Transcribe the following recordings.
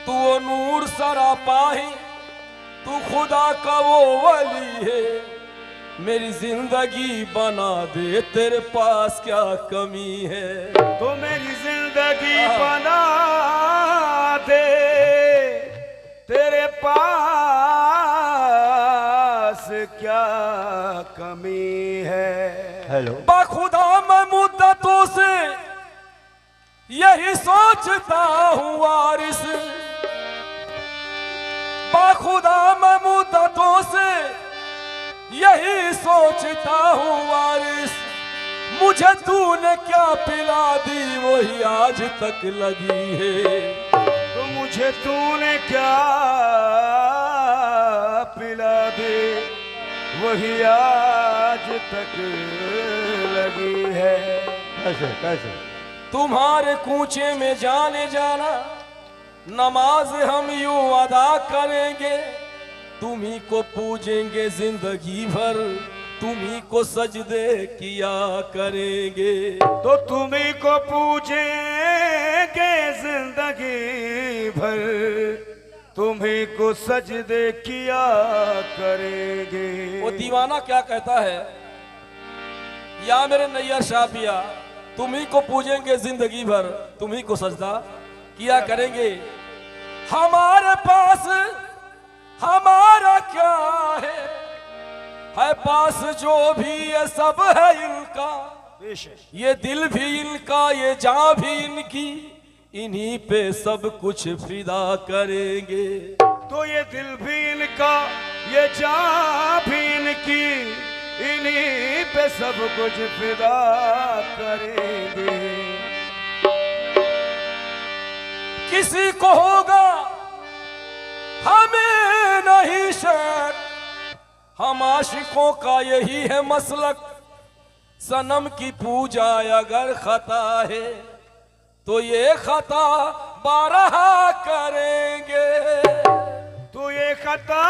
तू वो नूर सरापा है, तू खुदा का वो वली है। मेरी जिंदगी बना दे, तेरे पास क्या कमी है। तो मेरी जिंदगी बना दे, तेरे पास क्या कमी है। हेलो, बाखुदा मैं मुद्दतों से यही सोचता हूँ वारिस, बाखुदा मैं मुद्दतों से यही सोचता हूँ वारिस। मुझे तूने क्या पिला दी वही आज तक लगी है। तो मुझे तूने क्या पिला दे वही आज तक लगी है। कैसे कैसे? तुम्हारे कूचे में जाने जाना, नमाज हम यूं अदा करेंगे, तुम्ही को पूजेंगे जिंदगी भर, तुम्ही को सजदे किया करेंगे। तो तुम्ही को पूजेंगे जिंदगी भर, तुम्ही को सजदे किया करेंगे। वो दीवाना क्या कहता है, या मेरे नैयर शापिया, तुम्ही को पूजेंगे जिंदगी भर, तुम्ही को सजदा किया करेंगे। हमारे पास हमारा क्या है पास जो भी ये सब है इनका, ये दिल भी इनका, ये जान भी इनकी, इन्हीं पे सब कुछ फिदा करेंगे। तो ये दिल भी इनका, ये जान भी इनकी, इन्हीं पे सब कुछ फिदा करेंगे। किसी को होगा हमें नहीं शक, हम आशिकों का यही है मसलक। सनम की पूजा अगर खता है तो ये खता बारहा करेंगे। तो ये खता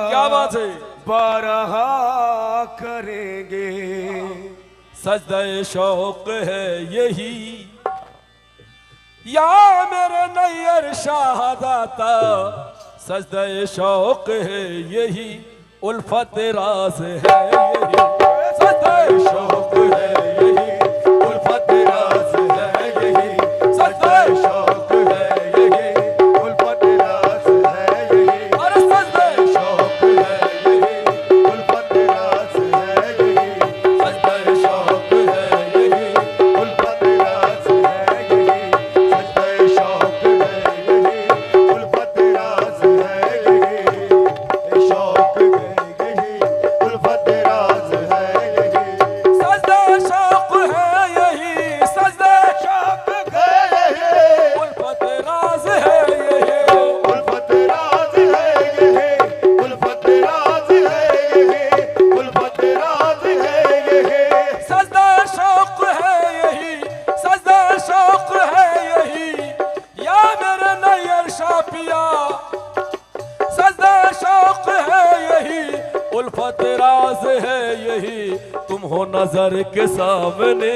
क्या बात है, बारहा करेंगे। सजदे शौक है यही, या मेरे नैयर शाहदाता, सजदे शौक है यही, उल्फत राज है यही। सजदे शौक है यही, उल्फत राज है यही। सजदे शौक है यही, उल्फत राज है यही। अरे सजदे शौक है यही, उल्फत राज है यही। सजदे शौक है यही, उल्फत राज है यही। सजदे शौक है यही, उल्फत राज है यही। शौक है यही, उल्फत राज है यही। सजदे शौक है यही, सजदे शौक है यही, उल्फत राज है यही। उल्फत राज है यही, उल्फत राज है यही, उल्फत राज है यही। सजदे शौक है यही, सजदे शौक है यही, या मेरे नैयर शापिया, सजदे शौक है यही, उल्फत राज है यही। तुम हो नजर के सामने,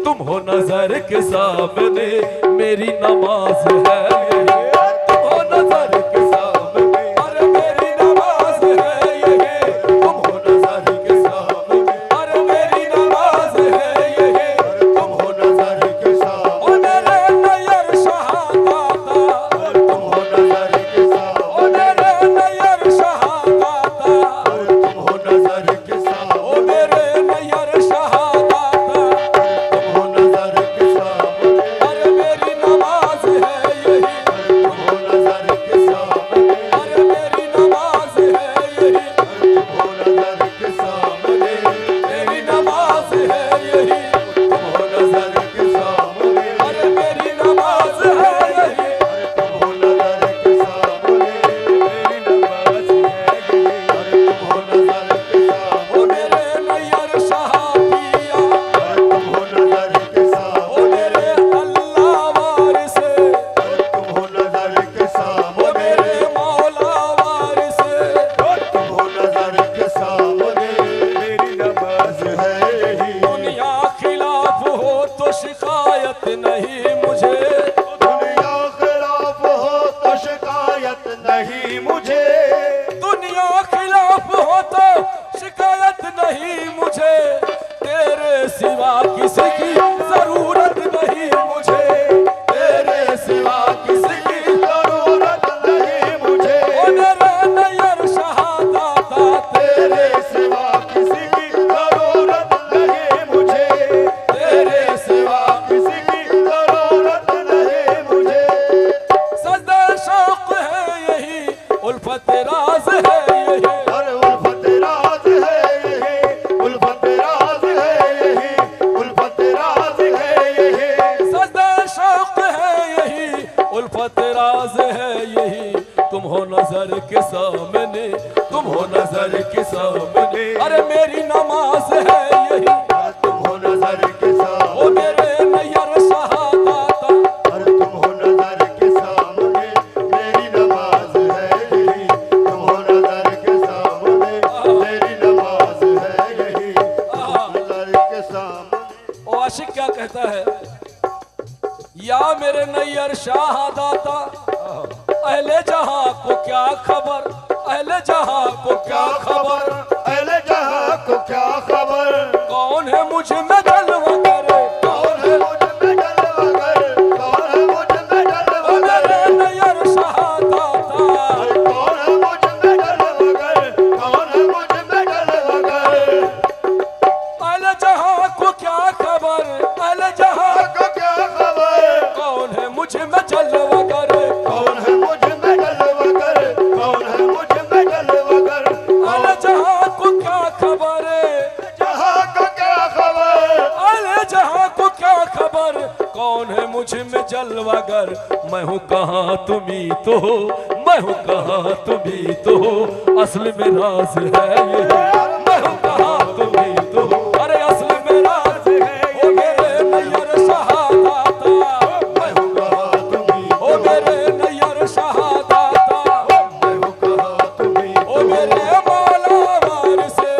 तुम हो नजर के सामने, मेरी नमाज है यही। तुम हो नजर के सामने, अरे मेरी नमाज है यही। तुम हो नजर के सामने, अरे मेरी नमाज है यही। तुम हो नजर के सामने, ओ मेरे नैयर शहादाता, तुम हो नजर के सामने, ओ मेरे नैयर शहादाता, तुम हो नजर के सामने, ओ मेरे नैयर शहादाता, तुम हो नजर के सामने। अरे मेरी नमाज है यही। राज है यही, तुम हो नजर के सामने, तुम हो नजर के सामने। अरे मेरी नमाज है यही, तुम हो नजर के सामने, ओ मेरे नैयर शहादाता। अरे तुम हो नजर के सामने, मेरी नमाज है यही, तुम हो नजर के सामने, मेरी नमाज है यही, तुम हो नजर के सामने। ओ आशिक क्या कहता है, या मेरे नैयर शहादाता, अहले जहां को क्या खबर, अहले जहां को क्या खबर, अहले जहां को क्या खबर, कौन है मुझ में जलवा करे, कौन है मुझ में जलवा कर, कौन है मुझ में जलवा ओ कर, मेरे नैयर शहादाता। कौन है मुझ में जलवा कर, कौन है मुझ में जलवा कर, अहले जहां को क्या खबर, अहले जहां को क्या खबर, कौन है मुझ में जलवा करे, कौन है मुझ में जलवा कर, कौन है मुझ में जलवा कर, अहले जहां को क्या खबर, जहां को क्या खबर, अहले जहां को क्या खबर, कौन है मुझ में जलवागर। मैं हूँ कहाँ तुम ही तो हो, मैं हूँ कहाँ तुम ही तो हो, असल में राज है ये, मैं हूँ कहाँ तुम ही तो हो, अरे असल में राज है ये, मेरे नैयर शहादाता, मैं हूँ कहाँ तुम ही ओ मेरे नैयर शहादाता, मैं हूँ कहाँ तुम ही ओ मेरे मौला वारिसे,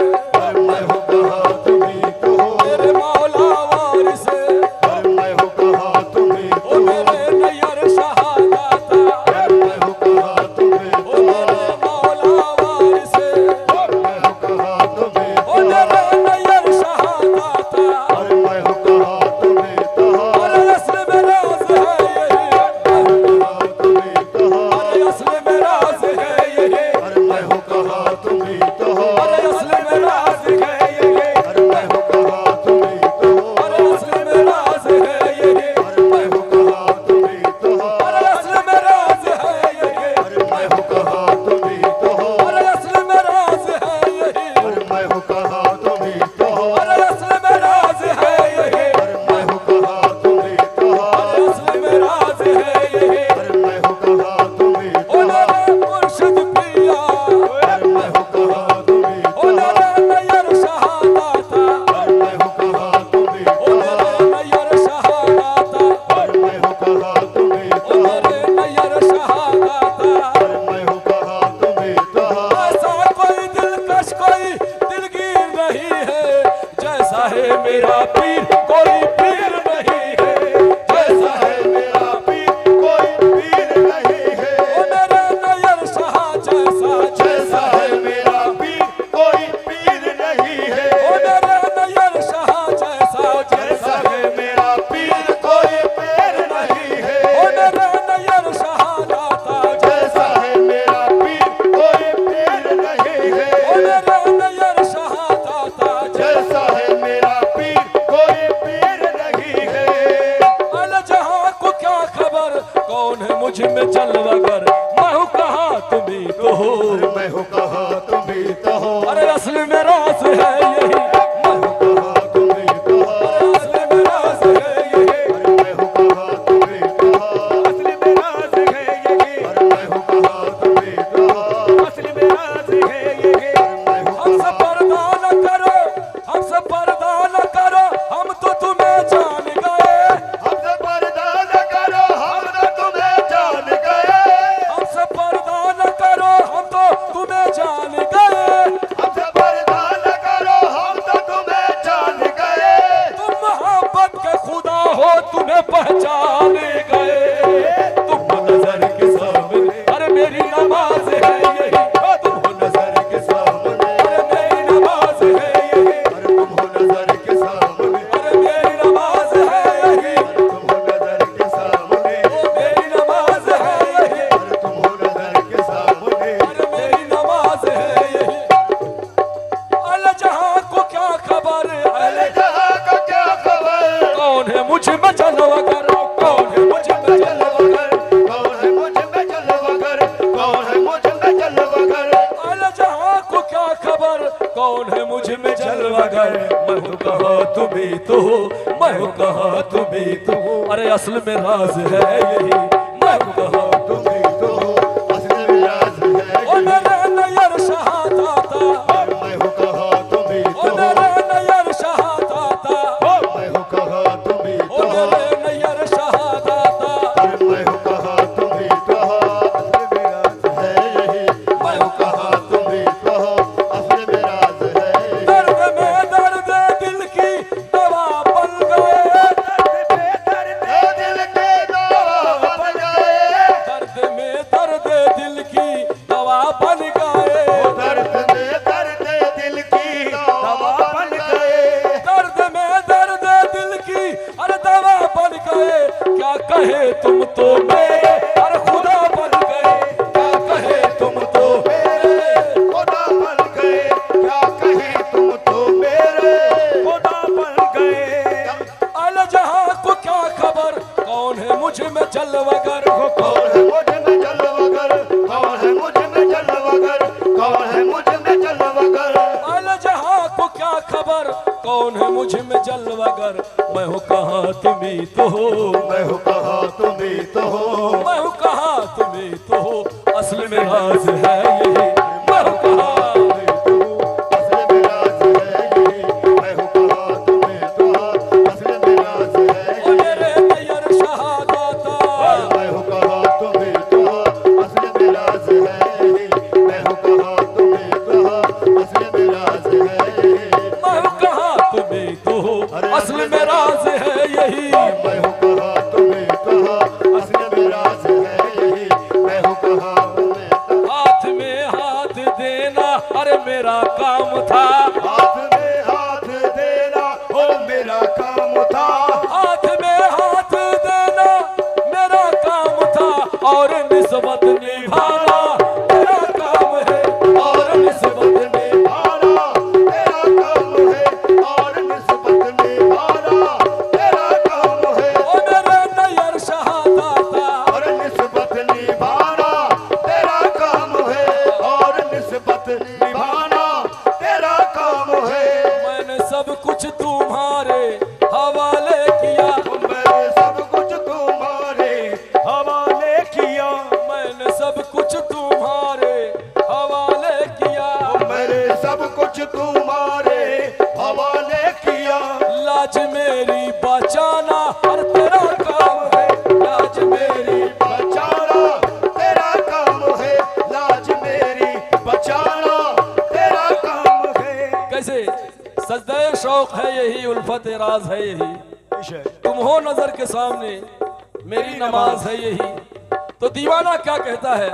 मैं हूँ कहाँ तुम ही तो हो, मेरे मौला वारिसे, मैं हूँ कहाँ तुम ही ओ मेरे नैयर शहादाता, मैं हूँ कहाँ तुम ही ओ मेरे मौला वारिसे, मैं हूँ कहाँ तुम ही ओ मेरे नैयर शहादाता। अरे मैं हूँ कहाँ तुम ही तो अरे असल में राज है यही, कहाँ तुम ही तो अरे असल में राज है यही, अरे मैं हूँ कहाँ तुम ही तो अरे असल में राज है यही, अरे मैं हूँ कहाँ तुम ही तो अरे असल में राज है यही, अरे मैं हूँ कहाँ तुम ही तो अरे असल में राज है यही, अरे मैं हूँ कहाँ तुम ही तो अरे असल में राज है यही, अरे मैं हूँ कहाँ तुम ही तो अरे असल में राज है यही, अरे मैं हूँ कहाँ तुम ही तो अरे असल में राज है यही। अरे मैं हूँ कहाँ तुम ही ओ मेरे मुर्शिद पिया, अरे मैं हूँ कहाँ तुम ही ओ मेरे नैयर शहादाता, अरे मैं हूँ कहाँ तुम ही ओ मेरे नैयर शहादाता, अरे मैं हूँ कहाँ तुम ही ओ मेरे नैयर शहादाता। अरे मैं हूँ कहाँ तुम ही तो ऐसा कोई दिलकश कोई दिलगीर नहीं है, जैसा है मेरा पीर कोई पीर नहीं है, जैसा है मेरा पीर कोई पीर नहीं है ओ मेरे नैयर शाह जैसा, जैसा है मेरा पीर कोई पीर नहीं है ओ मेरे नैयर शाह जैसा, जैसा है मेरा पीर कोई पीर नहीं है ओ मेरे नैयर शहादाता, जैसा है मेरा पीर कोई पीर नहीं है ओ मेरे नैयर शहादाता। जैसा है मेरा पीर कोई पीर नहीं है अल जहां को क्या खबर, कौन है मुझ में जलवागर, मैं हूँ कहाँ तुम ही तो हो, अरे मैं हूँ कहाँ तुम ही तो हो अरे असल में राज है यही, मैं हूँ कहाँ तुम ही तो हो असल में राज है यही, अरे मैं हूँ कहाँ तुम ही तो हो असल में राज है यही, अरे मैं हूँ कहाँ तुम ही तो हो असल में राज है यही। मैं हूँ हमसे पर्दा न करो, हमसे पर्दा न करो, हम तो तुम्हें जान गए, हमसे पर्दा न करो हम तो तुम्हें जान गए हमसे पर्दा न करो, हम तो तुम्हें जान गए, हमसे पर्दा न करो हम तो तुम्हें जान गए तुम मोहब्बत के खुदा हो, तुम्हें पहचान गए, तुम हो नजर के सामने, अरे मेरी नमाज है यही, तुम हो नजर के सामने, अरे मेरी नमाज है यही, अरे तुम हो नजर के सामने अरे मेरी नमाज है यही, अरे तुम हो नजर के सामने ओ मेरी नमाज है यही, अरे तुम हो नजर के सामने अरे मेरी नमाज है यही। अल जहां को क्या खबर, अरे जहाँ का क्या खबर कौन है मुझ में जलवागर, कौन है मुझ में जलवागर, कौन है मुझ में जलवागर कौन है मुझ में जलवागर अल जहां को क्या खबर, कौन है मुझ में जलवागर, मैं हूँ कहाँ तुम ही तो हो, मैं हूँ कहाँ तुम ही तो हो, अरे असल में राज है यही, मैं हूँ कहाँ तुम कहे तुम तो मेरे, अरे खुदा बन गए, क्या कहे तुम तो मेरे, खुदा बन गए, क्या कहे तुम तो मेरे, खुदा बन गए। अल जहां को क्या खबर, कौन है मुझ में जलवगर, कौन है मुझ में जलवगर, कौन है मुझ में जलवगर, कौन है मुझ में जलवगर, अल जहां को क्या खबर, कौन है मुझ में जलवगर, मैं हूँ कहाँ तुम ही तो हो, मैं हूँ कहाँ तुम ही तो हो, मैं हूँ कहाँ तुम ही तो हो, असल में राज है यही, मैं हूँ कहाँ, असल में राज है यही, मैं हूँ कहाँ तुम ही तो हो, असल में राज है ओ यही, मेरे नैयर शहादाता, मैं हूँ कहाँ तुम ही तो हो, असल में राज है यही, मैं हूँ कहाँ तुम ही तो हो, असल में राज है यही, मैं हूँ कहाँ तुम ही तो हो, असल में राज है यही, मैं हूँ कहाँ तुम ही तो हो, असल में राज है यही, मैं हूँ कहाँ तुम ही तो हो। हाथ में हाथ देना अरे मेरा काम था, हाथ में हाथ देना ओ मेरा काम था, हाथ में हाथ देना मेरा काम था, और निस्बत निभाना मेरा काम है, और निस्बत निभाना, तेरा काम है और निस्बत निभाना, तेरा काम है ओ मेरे नैयर शहादाता, और निस्बत निभाना, तेरा काम है और निस्बत निभाना, तेरा काम है। मैंने सब कुछ तुम्हारे हवाले किया, मैंने सब कुछ तुम्हारे हवाले किया, मैंने सब कुछ तुम्हारे हवाले किया, मैंने सब कुछ तुम्हारे हवाले किया, लाज मेरी बचाना और तेरा काम है, लाज मेरी बचाना तेरा काम है, लाज मेरी बचाना तेरा काम है। कैसे सजदे शौक है यही, उल्फत राज है यही, इशे। तुम हो नजर के सामने मेरी नमाज है यही। तो दीवाना क्या कहता है,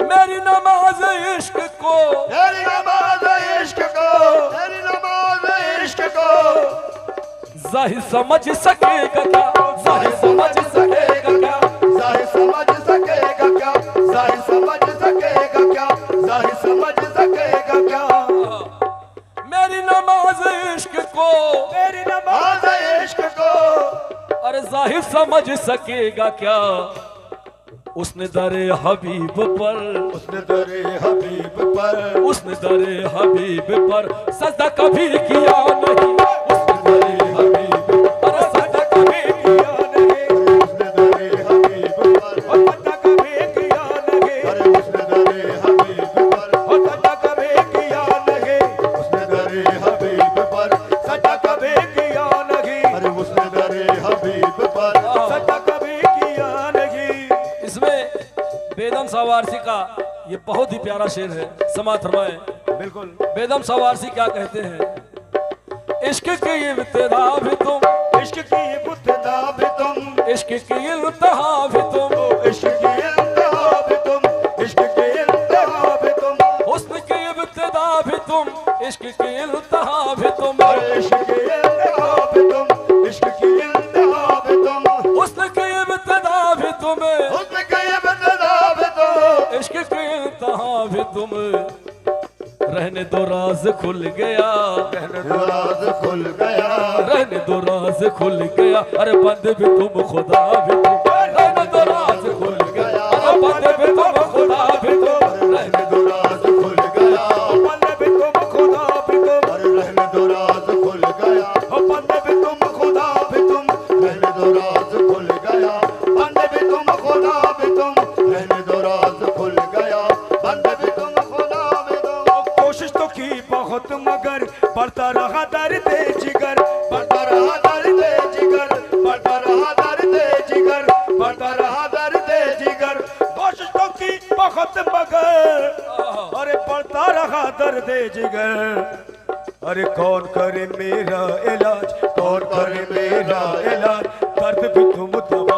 मेरी नमाज इश्क को, तेरी नमाज इश्क को, तेरी नमाज इश्क को, जाहिर समझ सकेगा क्या, जाहिर समझ सकेगा क्या, जाहिर समझ सकेगा क्या, जाहिर समझ सकेगा क्या, जाहिर समझ सकेगा क्या। मेरी नमाज इश्क को, मेरी नमाज नमाज इश्क को, अरे जाहिर समझ सकेगा क्या, उसने दरे हबीब पर, उसने दरे हबीब पर, उसने दरे हबीब पर सजदा कभी किया नहीं, उसने दरे हबीब पर सजदा कभी किया नहीं, उसने दरे हबीब पर, और पता कभी किया नहीं, अरे उसने दरे हबीब पर, और पता कभी किया नहीं, उसने दरे हबीब पर, सदा कभी किया नहीं, अरे उसने दरे हबीब पर, सदा कभी किया नहीं। इसमें बेदम सवारसी का ये बहुत ही प्यारा शेर है, समात फरमाएं। बिल्कुल। बेदम सवारसी क्या कहते हैं, इश्क की इब्तिदा भी तुम, इश्क की इब्तिदा भी तुम, इश्क की इंतहा भी तुम, इश्क की इंतहा भी तुम, इश्क की इंतहा भी तुम, हुस्न की इब्तिदा भी तुम, इश्क की इंतहा भी तुम, अरे इश्क की इंतहा भी तुम, इश्क की इंतहा भी तुम, हुस्न की इब्तिदा भी तुम, उसने कही बदला भी तुम, इश्क की इंतहा भी तुम, रहने दो राज खुल गया, राज खुल गया, रहने दो राज खुल गया, अरे बंद भी तुम खुदा भी तुम, रहने दो राज खुल गया, अरे बंद भी तुम खुदा भी तुम, रहने दो राज खुल गया, बंदे भी तुम खुदा भी तुम, अरे रहने दो राज खुल गया, बंदे भी तुम खुदा भी तुम, रहने दो राज खुल गया, बंदे भी तुम खुदा भी तुम, रहने दो राज खुल गया, बंदे भी तुम खुदा भी तुम। कोशिश तो की बहुत मगर बढ़ता रहा दर्द जिगर, बढ़ता रहा दर्द जिगर, बढ़ता रहा दर्द जिगर, बढ़ता रहा दर्द जिगर, कोशिश तो की बहुत मगर, अरे बढ़ता रहा दर्द जिगर। अरे कौन करे मेरा इलाज, कौन करे मेरा इलाज, दर्द भी तुम दवा